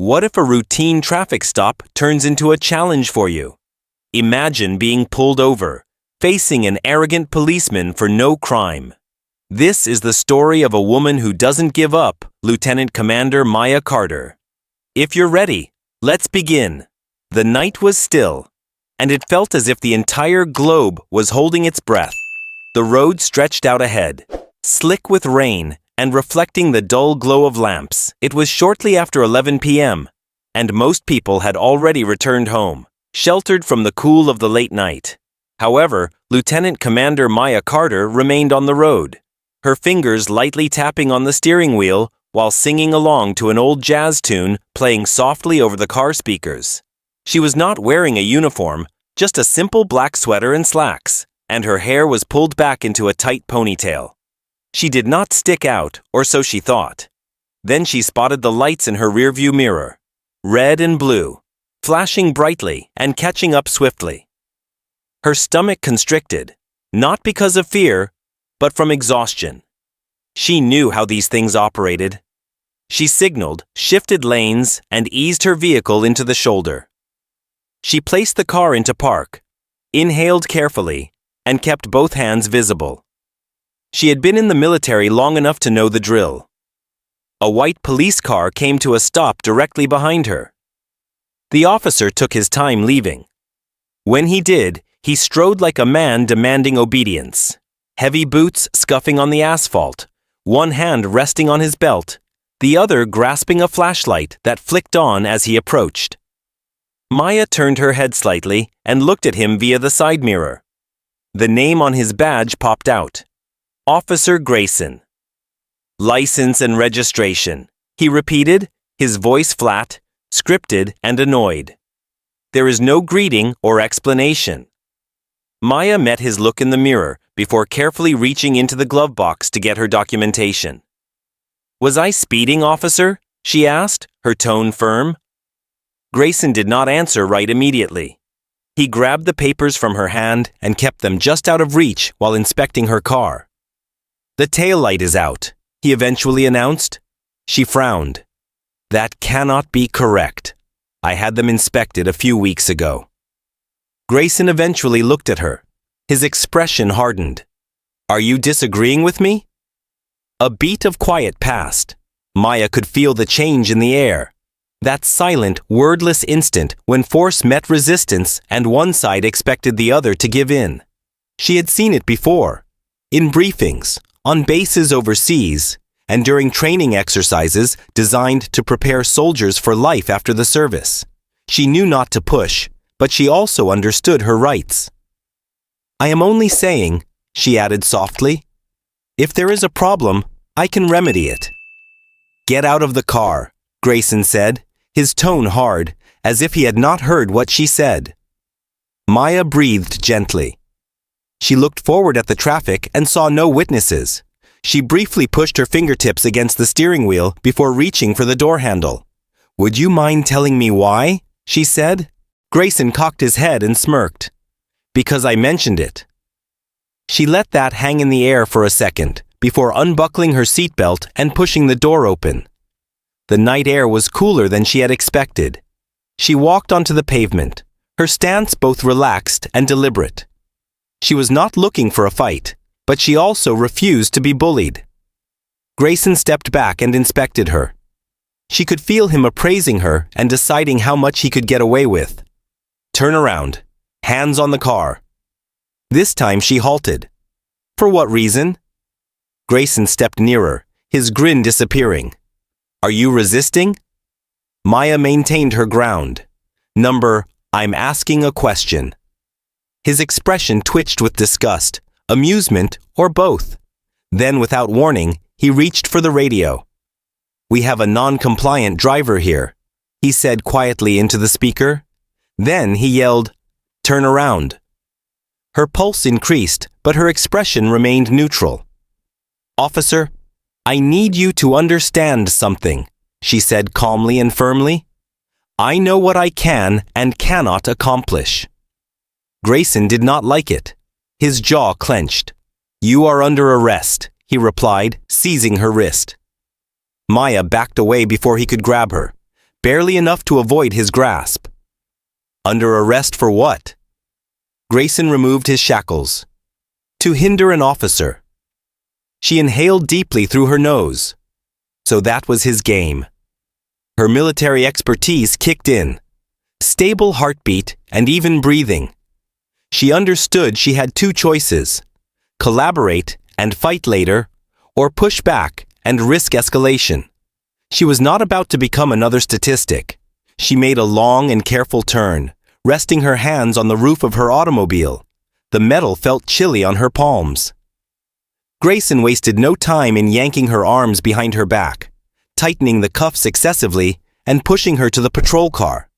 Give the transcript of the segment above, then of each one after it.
What if a routine traffic stop turns into a challenge for you? Imagine being pulled over, facing an arrogant policeman for no crime. This is the story of a woman who doesn't give up, Lieutenant Commander Maya Carter. If you're ready, let's begin. The night was still, and it felt as if the entire globe was holding its breath. The road stretched out ahead, slick with rain and reflecting the dull glow of lamps. It was shortly after 11 p.m., and most people had already returned home, sheltered from the cool of the late night. However, Lieutenant Commander Maya Carter remained on the road, her fingers lightly tapping on the steering wheel while singing along to an old jazz tune playing softly over the car speakers. She was not wearing a uniform, just a simple black sweater and slacks, and her hair was pulled back into a tight ponytail. She did not stick out, or so she thought. Then she spotted the lights in her rearview mirror, red and blue, flashing brightly and catching up swiftly. Her stomach constricted, not because of fear, but from exhaustion. She knew how these things operated. She signaled, shifted lanes, and eased her vehicle into the shoulder. She placed the car into park, inhaled carefully, and kept both hands visible. She had been in the military long enough to know the drill. A white police car came to a stop directly behind her. The officer took his time leaving. When he did, he strode like a man demanding obedience, heavy boots scuffing on the asphalt, one hand resting on his belt, the other grasping a flashlight that flicked on as he approached. Maya turned her head slightly and looked at him via the side mirror. The name on his badge popped out. Officer Grayson. License and registration, he repeated, his voice flat, scripted and annoyed. There is no greeting or explanation. Maya met his look in the mirror before carefully reaching into the glove box to get her documentation. Was I speeding, officer? She asked, her tone firm. Grayson did not answer right immediately. He grabbed the papers from her hand and kept them just out of reach while inspecting her car. The taillight is out, he eventually announced. She frowned. That cannot be correct. I had them inspected a few weeks ago. Grayson eventually looked at her. His expression hardened. Are you disagreeing with me? A beat of quiet passed. Maya could feel the change in the air. That silent, wordless instant when force met resistance and one side expected the other to give in. She had seen it before. In briefings, on bases overseas, and during training exercises designed to prepare soldiers for life after the service. She knew not to push, but she also understood her rights. I am only saying, she added softly, if there is a problem, I can remedy it. Get out of the car, Grayson said, his tone hard, as if he had not heard what she said. Maya breathed gently. She looked forward at the traffic and saw no witnesses. She briefly pushed her fingertips against the steering wheel before reaching for the door handle. Would you mind telling me why? She said. Grayson cocked his head and smirked. Because I mentioned it. She let that hang in the air for a second before unbuckling her seatbelt and pushing the door open. The night air was cooler than she had expected. She walked onto the pavement, her stance both relaxed and deliberate. She was not looking for a fight, but she also refused to be bullied. Grayson stepped back and inspected her. She could feel him appraising her and deciding how much he could get away with. Turn around. Hands on the car. This time she halted. For what reason? Grayson stepped nearer, his grin disappearing. Are you resisting? Maya maintained her ground. I'm asking a question. His expression twitched with disgust, amusement, or both. Then, without warning, he reached for the radio. We have a non-compliant driver here, he said quietly into the speaker. Then he yelled, Turn around. Her pulse increased, but her expression remained neutral. Officer, I need you to understand something, she said calmly and firmly. I know what I can and cannot accomplish. Grayson did not like it. His jaw clenched. You are under arrest, he replied, seizing her wrist. Maya backed away before he could grab her. barely enough to avoid his grasp. Under arrest for what? Grayson removed his shackles. To hinder an officer. She inhaled deeply through her nose. So that was his game. Her military expertise kicked in. Stable heartbeat and even breathing. She understood she had two choices: collaborate and fight later, or push back and risk escalation. She was not about to become another statistic. She made a long and careful turn, resting her hands on the roof of her automobile. The metal felt chilly on her palms. Grayson wasted no time in yanking her arms behind her back, tightening the cuffs excessively and pushing her to the patrol car.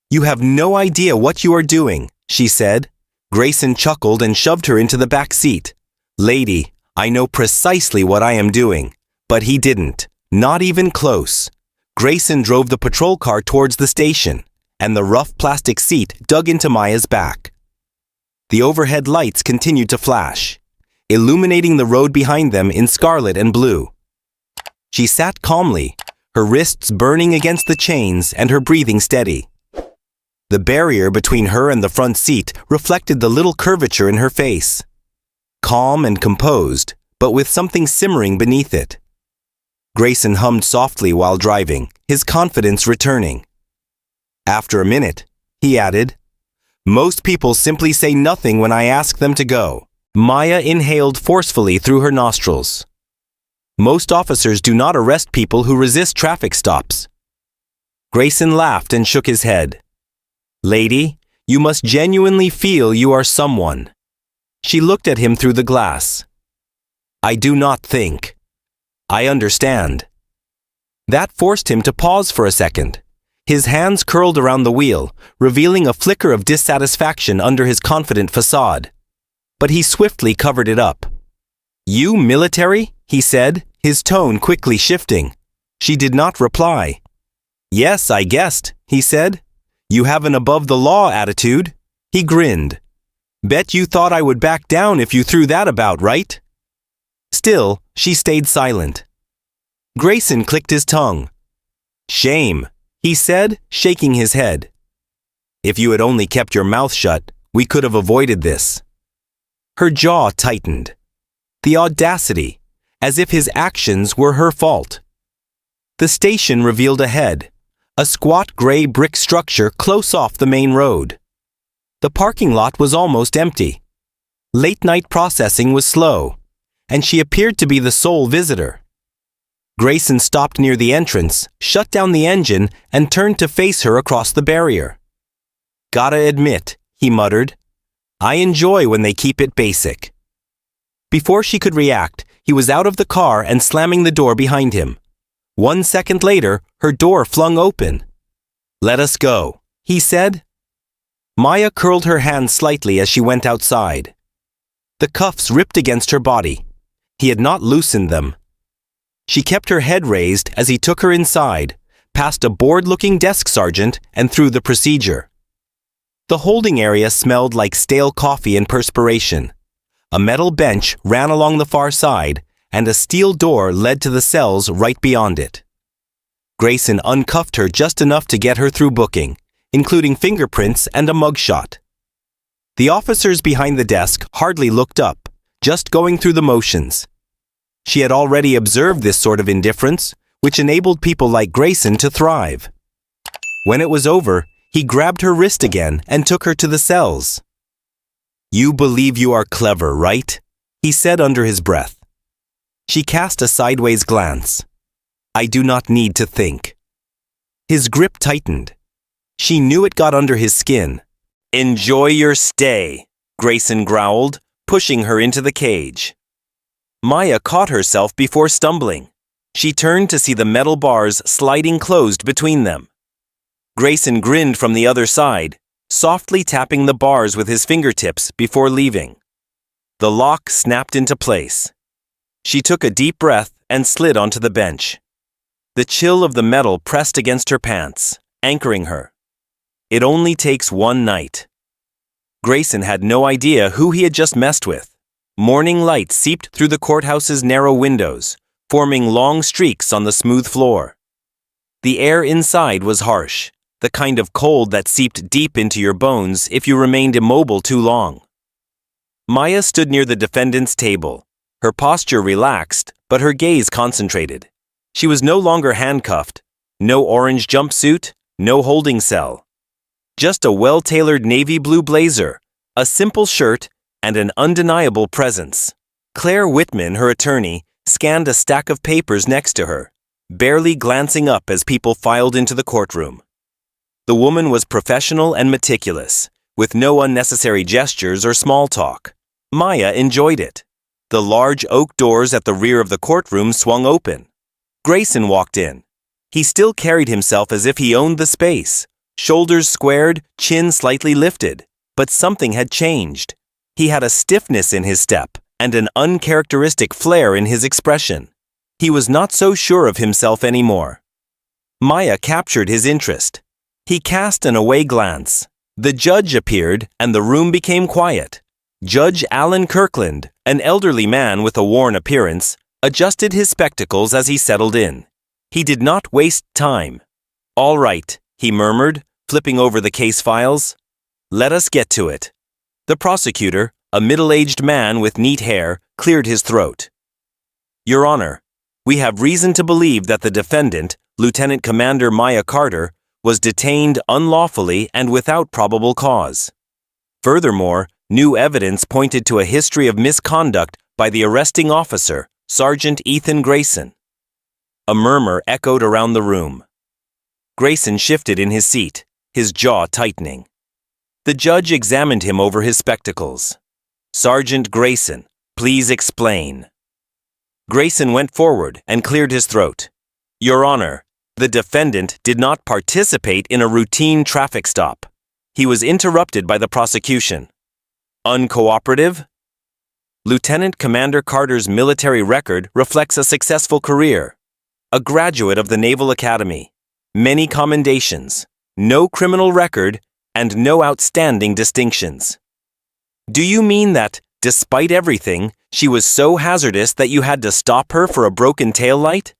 "You have no idea what you are doing," she said. Grayson chuckled and shoved her into the back seat. "Lady, I know precisely what I am doing." But he didn't. Not even close. Grayson drove the patrol car towards the station, and the rough plastic seat dug into Maya's back. The overhead lights continued to flash, illuminating the road behind them in scarlet and blue. She sat calmly, her wrists burning against the chains and her breathing steady. The barrier between her and the front seat reflected the little curvature in her face. Calm and composed, but with something simmering beneath it. Grayson hummed softly while driving, his confidence returning. After a minute, he added, "Most people simply say nothing when I ask them to go." Maya inhaled forcefully through her nostrils. "Most officers do not arrest people who resist traffic stops." Grayson laughed and shook his head. "Lady, you must genuinely feel you are someone." She looked at him through the glass. "I do not think. I understand." That forced him to pause for a second. His hands curled around the wheel, revealing a flicker of dissatisfaction under his confident facade. But he swiftly covered it up. "You military?" he said, his tone quickly shifting. She did not reply. "Yes, I guessed," he said. "You have an above-the-law attitude." He grinned. "Bet you thought I would back down if you threw that about, right?" Still, she stayed silent. Grayson clicked his tongue. "Shame," he said, shaking his head. "If you had only kept your mouth shut, we could have avoided this." Her jaw tightened. The audacity, as if his actions were her fault. The station revealed ahead, a squat gray brick structure close off the main road. The parking lot was almost empty. Late-night processing was slow, and she appeared to be the sole visitor. Grayson stopped near the entrance, shut down the engine, and turned to face her across the barrier. "Gotta admit," he muttered, "I enjoy when they keep it basic." Before she could react, he was out of the car and slamming the door behind him. 1 second later, her door flung open. "Let us go," he said. Maya curled her hand slightly as she went outside. The cuffs ripped against her body. He had not loosened them. She kept her head raised as he took her inside, past a bored-looking desk sergeant, and through the procedure. The holding area smelled like stale coffee and perspiration. A metal bench ran along the far side, and a steel door led to the cells right beyond it. Grayson uncuffed her just enough to get her through booking, including fingerprints and a mugshot. The officers behind the desk hardly looked up, just going through the motions. She had already observed this sort of indifference, which enabled people like Grayson to thrive. When it was over, he grabbed her wrist again and took her to the cells. "You believe you are clever, right?" he said under his breath. She cast a sideways glance. "I do not need to think." His grip tightened. She knew it got under his skin. "Enjoy your stay," Grayson growled, pushing her into the cage. Maya caught herself before stumbling. She turned to see the metal bars sliding closed between them. Grayson grinned from the other side, softly tapping the bars with his fingertips before leaving. The lock snapped into place. She took a deep breath and slid onto the bench. The chill of the metal pressed against her pants, anchoring her. It only takes one night. Grayson had no idea who he had just messed with. Morning light seeped through the courthouse's narrow windows, forming long streaks on the smooth floor. The air inside was harsh, the kind of cold that seeped deep into your bones if you remained immobile too long. Maya stood near the defendant's table, her posture relaxed, but her gaze concentrated. She was no longer handcuffed, no orange jumpsuit, no holding cell. Just a well-tailored navy blue blazer, a simple shirt, and an undeniable presence. Claire Whitman, her attorney, scanned a stack of papers next to her, barely glancing up as people filed into the courtroom. The woman was professional and meticulous, with no unnecessary gestures or small talk. Maya enjoyed it. The large oak doors at the rear of the courtroom swung open. Grayson walked in. He still carried himself as if he owned the space, shoulders squared, chin slightly lifted. But something had changed. He had a stiffness in his step and an uncharacteristic flair in his expression. He was not so sure of himself anymore. Maya captured his interest. He cast an away glance. The judge appeared and the room became quiet. Judge Alan Kirkland, an elderly man with a worn appearance, adjusted his spectacles as he settled in. He did not waste time. "All right," he murmured, flipping over the case files. "Let us get to it." The prosecutor, a middle-aged man with neat hair, cleared his throat. "Your Honor, we have reason to believe that the defendant, Lieutenant Commander Maya Carter, was detained unlawfully and without probable cause. Furthermore, new evidence pointed to a history of misconduct by the arresting officer, Sergeant Ethan Grayson." A murmur echoed around the room. Grayson shifted in his seat, his jaw tightening. The judge examined him over his spectacles. "Sergeant Grayson, please explain." Grayson went forward and cleared his throat. "Your Honor, the defendant did not participate in a routine traffic stop. He was interrupted by the prosecution." "Uncooperative?" Lieutenant Commander Carter's military record reflects a successful career. A graduate of the Naval Academy, many commendations, no criminal record, and no outstanding distinctions. "Do you mean that, despite everything, she was so hazardous that you had to stop her for a broken taillight?"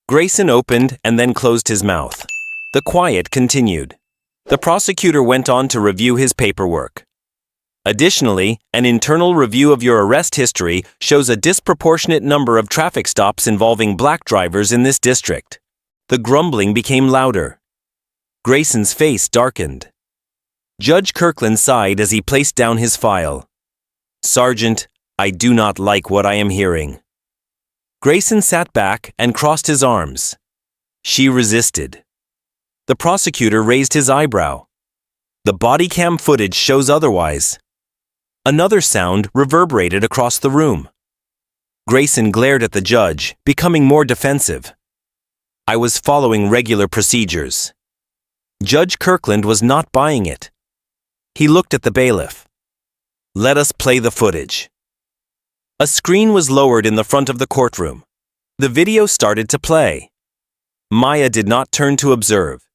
Grayson opened and then closed his mouth. The quiet continued. The prosecutor went on to review his paperwork. "Additionally, an internal review of your arrest history shows a disproportionate number of traffic stops involving black drivers in this district." The grumbling became louder. Grayson's face darkened. Judge Kirkland sighed as he placed down his file. "Sergeant, I do not like what I am hearing." Grayson sat back and crossed his arms. She resisted. The prosecutor raised his eyebrow. "The body cam footage shows otherwise." Another sound reverberated across the room. Grayson glared at the judge, becoming more defensive. "I was following regular procedures." Judge Kirkland was not buying it. He looked at the bailiff. "Let us play the footage." A screen was lowered in the front of the courtroom. The video started to play. Maya did not turn to observe.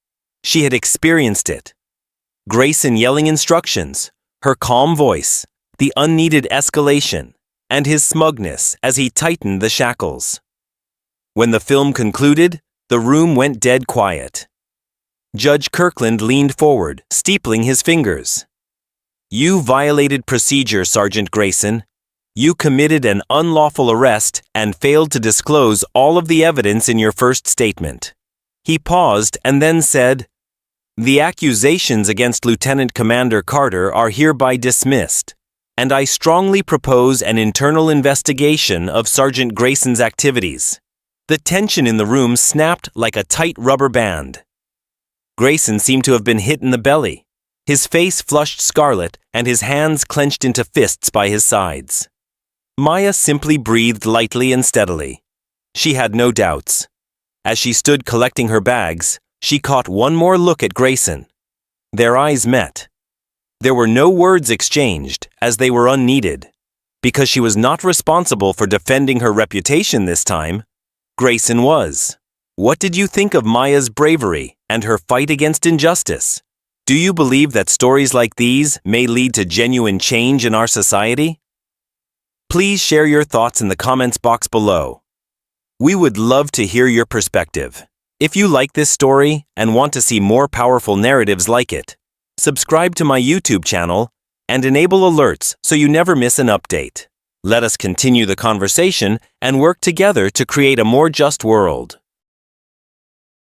She had experienced it. Grayson yelling instructions, her calm voice, the unneeded escalation, and his smugness as he tightened the shackles. When the film concluded, the room went dead quiet. Judge Kirkland leaned forward, steepling his fingers. "You violated procedure, Sergeant Grayson. You committed an unlawful arrest and failed to disclose all of the evidence in your first statement." He paused and then said, "The accusations against Lieutenant Commander Carter are hereby dismissed, and I strongly propose an internal investigation of Sergeant Grayson's activities." The tension in the room snapped like a tight rubber band. Grayson seemed to have been hit in the belly. His face flushed scarlet and his hands clenched into fists by his sides. Maya simply breathed lightly and steadily. She had no doubts. As she stood collecting her bags, she caught one more look at Grayson. Their eyes met. There were no words exchanged, as they were unneeded. Because she was not responsible for defending her reputation this time, Grayson was. What did you think of Maya's bravery and her fight against injustice? Do you believe that stories like these may lead to genuine change in our society? Please share your thoughts in the comments box below. We would love to hear your perspective. If you like this story and want to see more powerful narratives like it, subscribe to my YouTube channel and enable alerts so you never miss an update. Let us continue the conversation and work together to create a more just world.